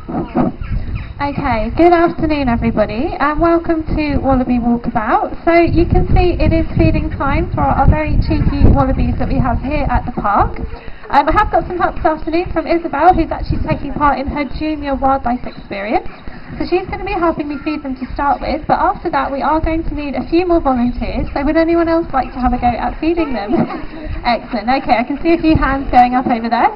Okay, good afternoon everybody and welcome to Wallaby Walkabout. So you can see it is feeding time for our very cheeky wallabies that we have here at the park. I have got some help this afternoon from Isabel, who's actually taking part in her junior wildlife experience. So she's going to be helping me feed them to start with, but after that we are going to need a few more volunteers. So would anyone else like to have a go at feeding them? Excellent. Okay, I can see a few hands going up over there.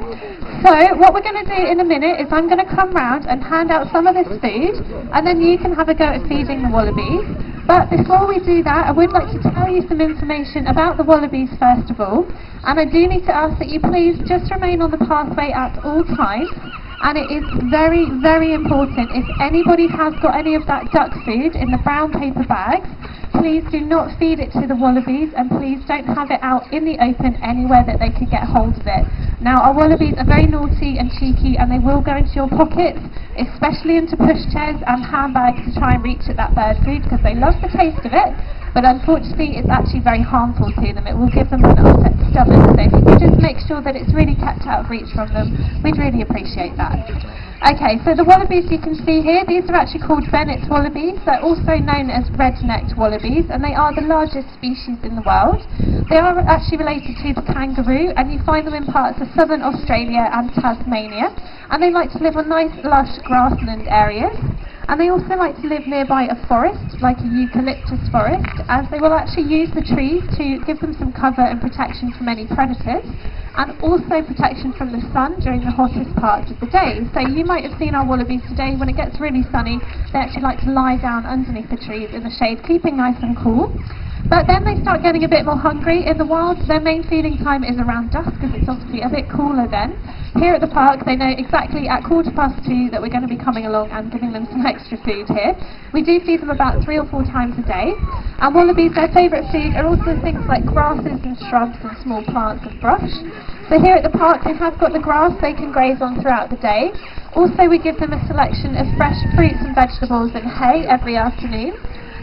So what we're going to do in a minute is I'm going to come round and hand out some of this food, and then you can have a go at feeding the wallabies. But before we do that, I would like to tell you some information about the wallabies first of all, and I do need to ask that you please just remain on the pathway at all times. And it is very, very important, if anybody has got any of that duck food in the brown paper bags, please do not feed it to the wallabies, and please don't have it out in the open anywhere that they could get hold of it. Now, our wallabies are very naughty and cheeky, and they will go into your pockets, especially into pushchairs and handbags to try and reach at that bird food, because they love the taste of it, but unfortunately it's actually very harmful to them. It will give them an upset stomach, so if you could just make sure that it's really kept out of reach from them, we'd really appreciate that. Okay, so the wallabies you can see here, these are actually called Bennett's wallabies. They're also known as red-necked wallabies, and they are the largest species in the world. They are actually related to the kangaroo, and you find them in parts of southern Australia and Tasmania, and they like to live on nice lush grassland areas. And they also like to live nearby a forest, like a eucalyptus forest, as they will actually use the trees to give them some cover and protection from any predators, and also protection from the sun during the hottest parts of the day. So you might have seen our wallabies today, when it gets really sunny, they actually like to lie down underneath the trees in the shade, keeping nice and cool. But then they start getting a bit more hungry. In the wild, their main feeding time is around dusk, because it's obviously a bit cooler then. Here at the park, they know exactly at 2:15 that we're going to be coming along and giving them some extra food here. We do feed them about 3 or 4 times a day. And wallabies, their favourite food are also things like grasses and shrubs and small plants and brush. So here at the park, they have got the grass they can graze on throughout the day. Also, we give them a selection of fresh fruits and vegetables and hay every afternoon.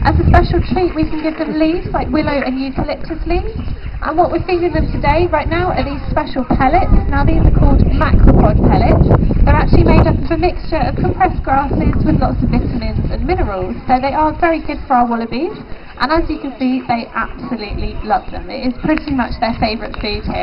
As a special treat, we can give them leaves like willow and eucalyptus leaves. And what we're feeding them today, right now, are these special pellets. Now these are called macropod pellets. They're actually made up of a mixture of compressed grasses with lots of vitamins and minerals. So they are very good for our wallabies. And as you can see, they absolutely love them. It is pretty much their favourite food here.